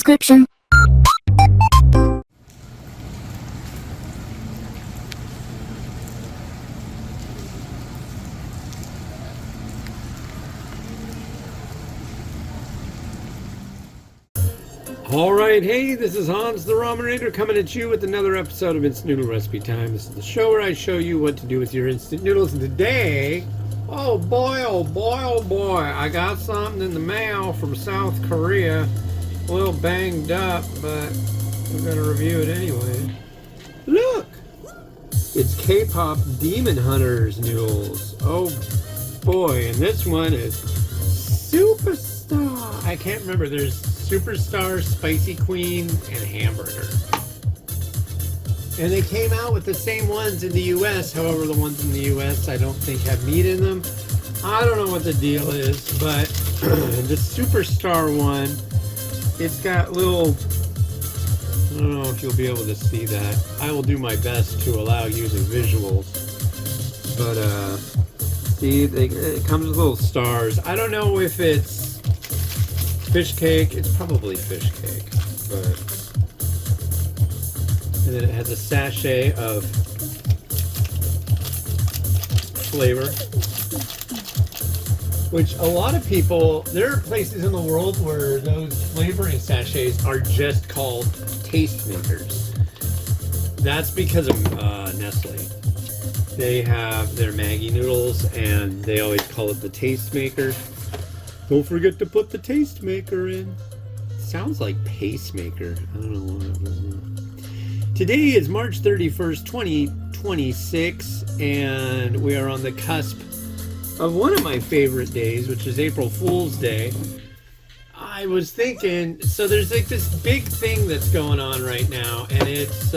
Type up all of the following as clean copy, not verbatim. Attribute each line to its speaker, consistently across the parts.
Speaker 1: description.
Speaker 2: Alright, hey, this is Hans the Ramenator coming at you with another episode of Instant Noodle Recipe Time. This is the show where I show you what to do with your instant noodles. And today, oh boy, I got something in the mail from South Korea. A little banged up, but we're going to review it anyway. Look! It's K-pop Demon Hunters noodles. Oh boy, and this one is Superstar. I can't remember, there's Superstar, Spicy Queen, and Hamburger. And they came out with the same ones in the US. However, the ones in the US I don't think have meat in them. I don't know what the deal is, but the Superstar one, it's got little, I don't know if you'll be able to see that. I will do my best to allow you the visuals. But see, it comes with little stars. I don't know if it's fish cake. It's probably fish cake, but and then it has a sachet of flavor, which a lot of people, there are places in the world where those flavoring sachets are just called tastemakers. That's because of Nestle. They have their Maggi noodles and they always call it the tastemaker. Don't forget to put the tastemaker in. Sounds like pacemaker. I don't know what. Today is March 31st, 2026, and we are on the cusp of one of my favorite days, which is April Fool's Day. I was thinking, so there's like this big thing that's going on right now, and it's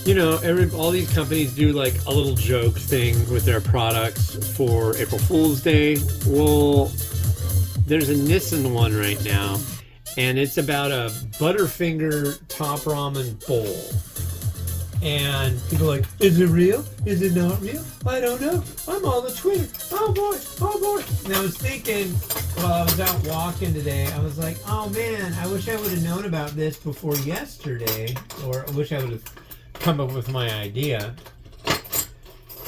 Speaker 2: you know, all these companies do like a little joke thing with their products for April Fool's Day. Well, there's a Nissan one right now, and it's about a Butterfinger top ramen bowl. And people are like, is it real? Is it not real? I don't know. I'm on the Twitter. Oh boy. And I was thinking, while I was out walking today, I was like, oh man, I wish I would have known about this before yesterday, or I wish I would have come up with my idea.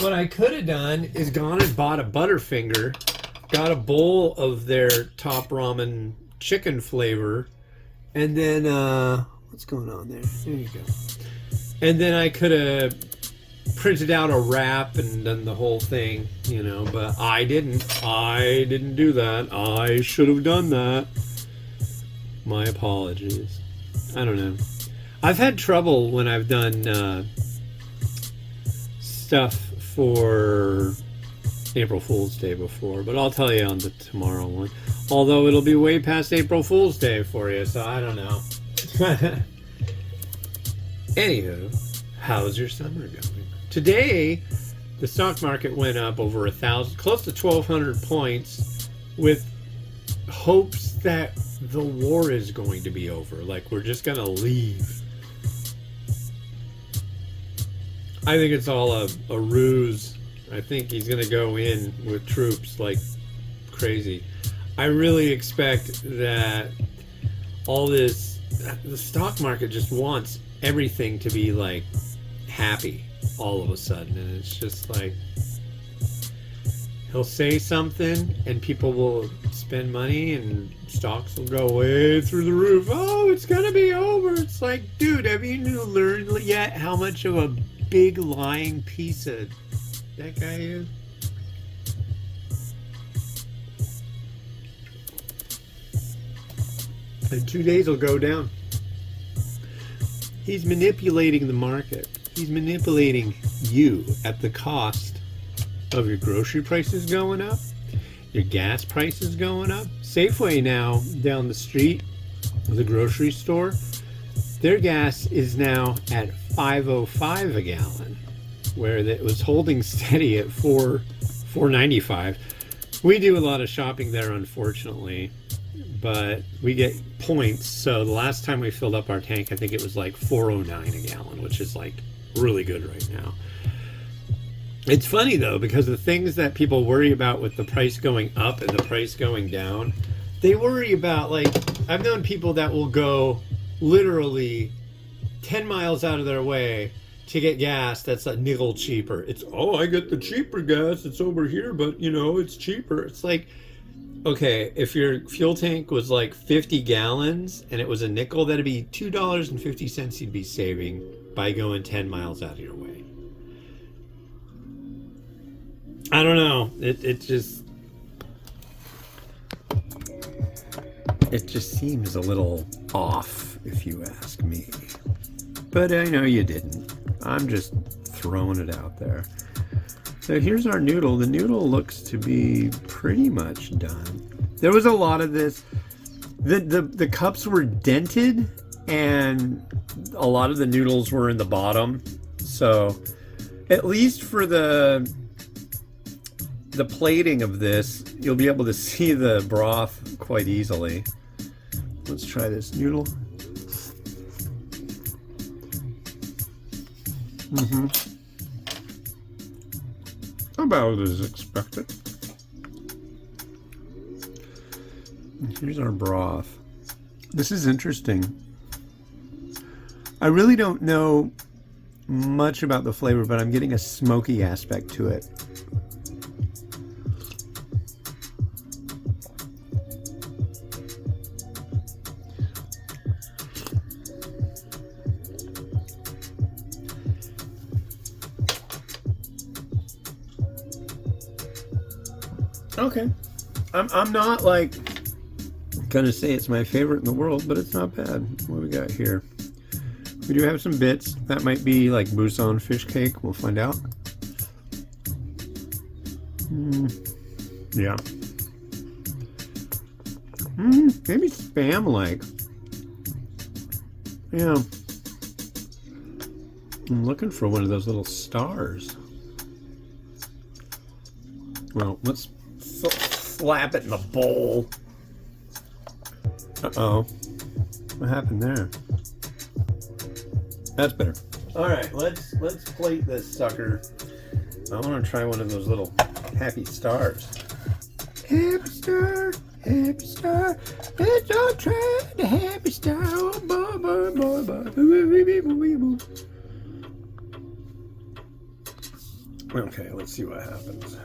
Speaker 2: What I could have done is gone and bought a Butterfinger, got a bowl of their top ramen chicken flavor, and then what's going on there? There you go. And then I could have printed out a wrap and done the whole thing, you know, but I didn't do that. I should have done that. My apologies. I don't know. I've had trouble when I've done stuff for April Fool's Day before, but I'll tell you on the tomorrow one. Although it'll be way past April Fool's Day for you, so I don't know. Anywho, how's your summer going? Today, the stock market went up over 1,000, close to 1,200 points, with hopes that the war is going to be over. Like, we're just going to leave. I think it's all a ruse. I think he's going to go in with troops like crazy. I really expect that all this, the stock market just wants everything to be like happy all of a sudden. And it's just like, he'll say something and people will spend money and stocks will go way through the roof. Oh, it's going to be over. It's like, dude, have you learned yet how much of a big lying piece of that guy is? In 2 days he'll go down. He's manipulating the market. He's manipulating you at the cost of your grocery prices going up, your gas prices going up. Safeway now down the street, the grocery store, their gas is now at $5.05 a gallon, where it was holding steady at $4.95. We do a lot of shopping there, unfortunately, but we get points. So the last time we filled up our tank, I think it was like $4.09 a gallon, which is like really good right now. It's funny though, because the things that people worry about with the price going up and the price going down, They worry about, like, I've known people that will go literally 10 miles out of their way to get gas that's a nickel cheaper. It's, oh, I get the cheaper gas. It's over here, but, you know, it's cheaper. It's like, okay, if your fuel tank was like 50 gallons and it was a nickel, that'd be $2.50 you'd be saving by going 10 miles out of your way. I don't know. It just seems a little off, if you ask me. But I know you didn't. I'm just throwing it out there. So here's our noodle. The noodle looks to be pretty much done. There was a lot of this. The cups were dented, and a lot of the noodles were in the bottom. So at least for the plating of this, you'll be able to see the broth quite easily. Let's try this noodle. About as expected. Here's our broth. This is interesting. I really don't know much about the flavor, but I'm getting a smoky aspect to it. Okay. I'm not like gonna say it's my favorite in the world, but it's not bad. What do we got here? We do have some bits. That might be like Busan fish cake. We'll find out. Yeah. Maybe spam-like. Yeah. I'm looking for one of those little stars. Well, let's slap it in the bowl. Uh-oh. What happened there? That's better. All right, let's plate this sucker. I want to try one of those little happy stars. Happy star, happy star. Let's all try the happy star. Oh, boy, boy, boy, boy. Okay, let's see what happens.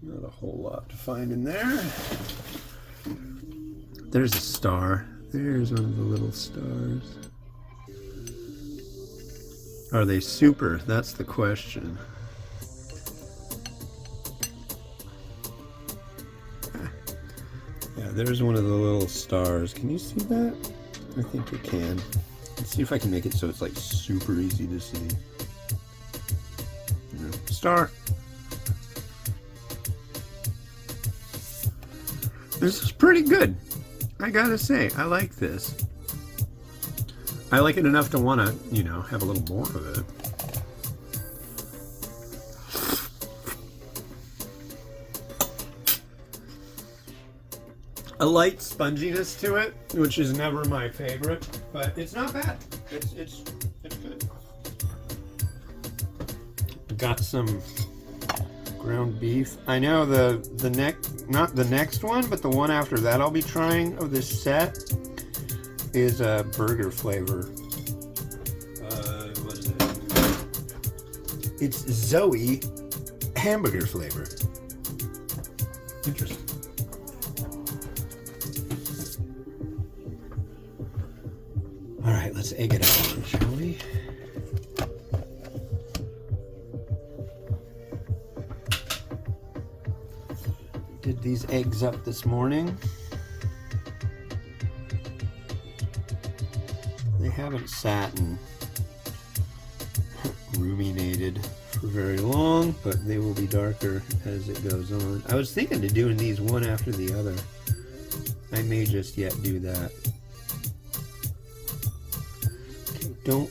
Speaker 2: Not a whole lot to find in there. There's a star. There's one of the little stars. Are they super? That's the question. Yeah, there's one of the little stars. Can you see that? I think you can. Let's see if I can make it so it's like super easy to see. Star. This is pretty good. I gotta say, I like this. I like it enough to want to, you know, have a little more of it. A light sponginess to it, which is never my favorite, but it's not bad. It's good. Got some ground beef. I know not the next one, but the one after that I'll be trying of this set is a burger flavor. What is it? It's Zoe hamburger flavor. Interesting. All right, let's egg it up, shall we? Did these eggs up this morning. They haven't sat and ruminated for very long, but they will be darker as it goes on. I was thinking of doing these one after the other. I may just yet do that. Okay, don't.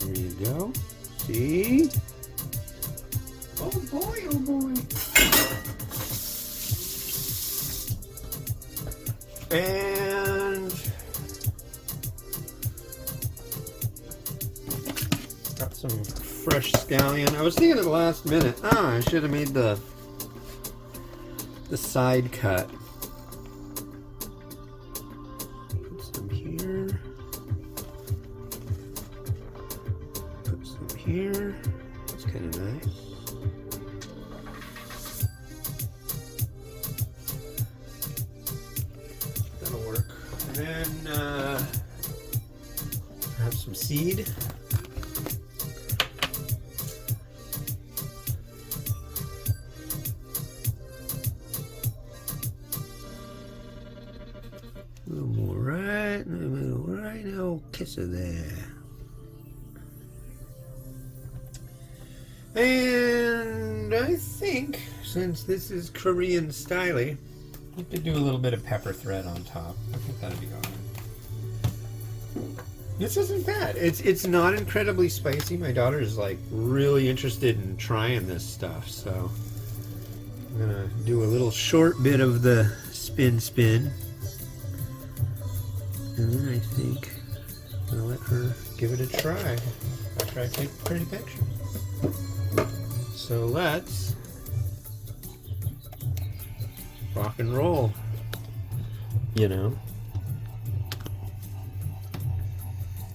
Speaker 2: There you go. See? Oh boy, oh boy. fresh scallion. I was thinking at the last minute, I should have made the side cut. Put some here. Put some here. That's kind of nice. That'll work. And then have some seed. A little more right in the middle, right now, kiss her there. And I think, since this is Korean styly, you could do a little bit of pepper thread on top. I think that'd be alright. This isn't bad. It's not incredibly spicy. My daughter is like really interested in trying this stuff, so I'm gonna do a little short bit of the spin. And then I think I'll let her give it a try after I take pretty pictures. So let's rock and roll, you know.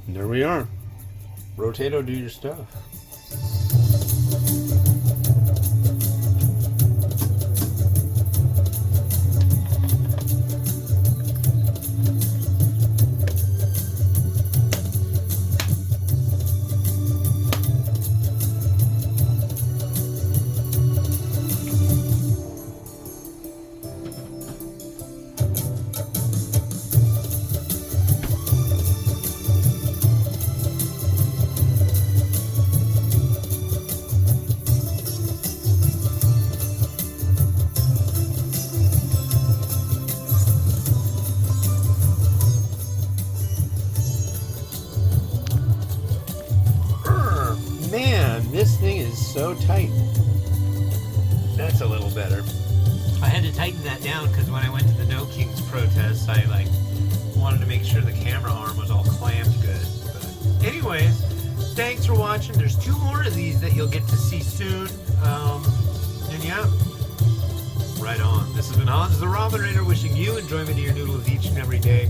Speaker 2: And there we are. Rotato, do your stuff. This thing is so tight. That's a little better. I had to tighten that down because when I went to the No Kings protest, I wanted to make sure the camera arm was all clamped good. But anyways, thanks for watching. There's 2 more of these that you'll get to see soon. And yeah, right on. This has been Hans the Ramen wishing you enjoyment of your noodles each and every day.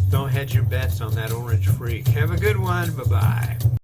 Speaker 2: Don't hedge your bets on that orange freak. Have a good one. Bye-bye.